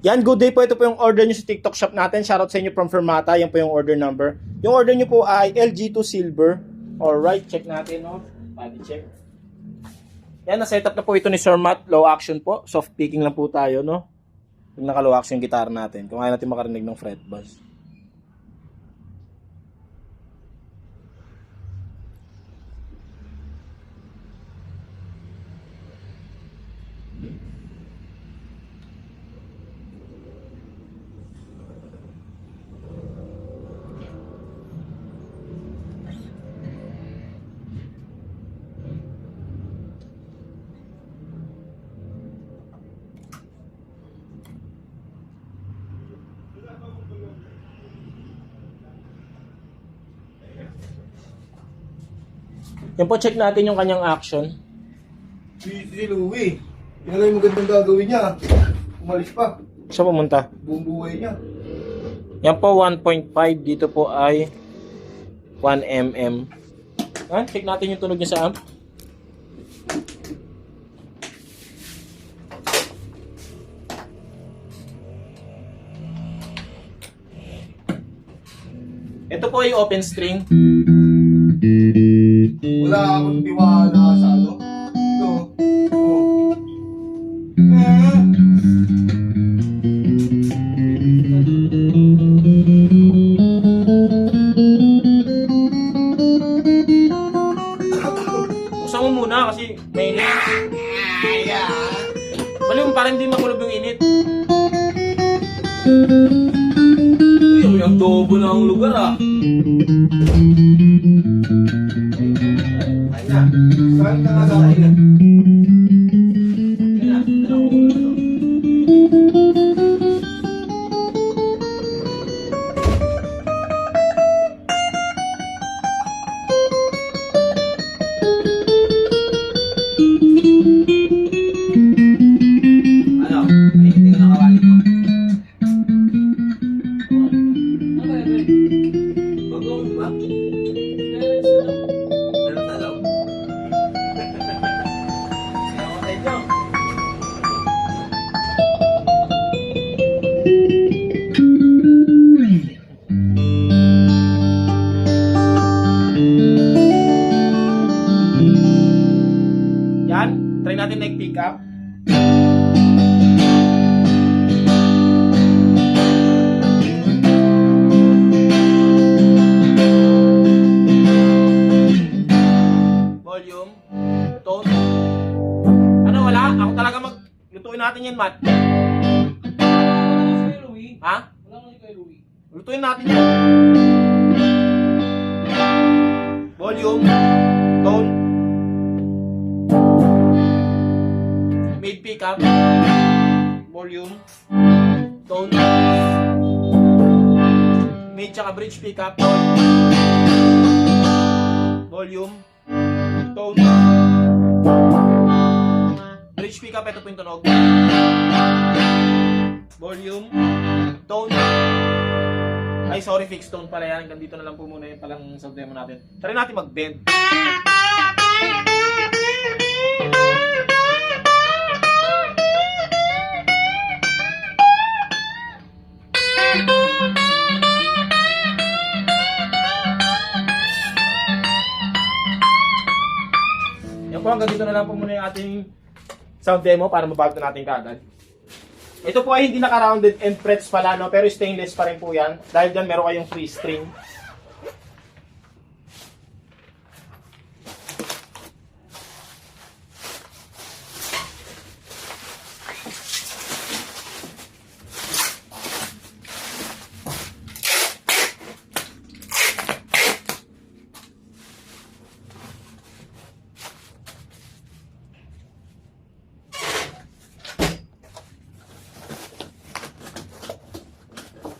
Yan, good day po. Ito po yung order nyo sa TikTok shop natin. Shoutout sa inyo from Fermata. Yan po yung order number. Yung order nyo po ay LG2 Silver. Alright, check natin, no? Body check. Yan, na-setup na po ito ni Sir Matt. Low action po. Soft picking lang po tayo, no? Yung naka-low action yung gitara natin. Kung ayaw natin makarinig ng fret buzz. Yan po, check natin yung kanyang action. Si Louie. Yan lang yung magandang gagawin niya. Umalis pa. Siya pumunta. Buong buhay niya. Yan po, 1.5. Dito po ay 1 mm. Yan, check natin yung tunog niya sa amp. Ito po ay open string. Wala akong tiwala sa ano. Ito. Oh. Buksan mo muna kasi may init. Baliw mo para hindi makulog yung init. Uy, ang dobo na ang lugar ah. Ay na. Saan ka nga dapat na? Ano? Ay, hindi ko nakawali mo. Bagong ba? Meron sa loob. Ayaw ko tayo. Yan, try natin nag-pick up. Volume, tone. Ano, wala? Ako talaga lutuin natin yan, Matt. Ha? Lutuin natin yan. Volume, tone. Mid pickup. Volume, tone. Mid tsaka bridge pickup, tone. Volume, tone. Bridge pickup, ito po yung tunog. Volume, tone. Ay, sorry, fixed tone pala yan. Hanggang dito na lang po muna yung palang sound demo natin. Try natin mag-bend. Yan po, hanggang dito na lang po muna yung ating sound demo para mabago natin kaagad. Ito po ay hindi naka-rounded end frets pala, no? Pero stainless pa rin po yan. Dahil dyan meron kayong free string.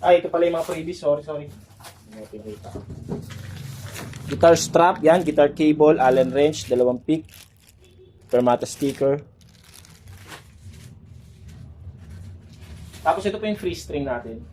Ay, ito pala yung mga freebies. Sorry. Guitar strap, yan. Guitar cable, Allen wrench, 2 pick. Fermata sticker. Tapos ito po yung free string natin.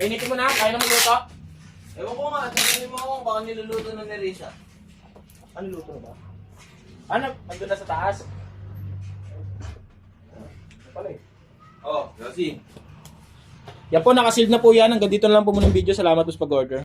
Painitin mo na, kaya na magluto. Ewan ko nga, tanongin mo ako kung baka niluluto na ni Risa. Ano luto na ba? Ano? Andun na sa taas? Pala eh. Oh, kasi. Yan po, nakasealed na po yan. Hanggang dito na lang po muna yung video. Salamat po sa pag-order.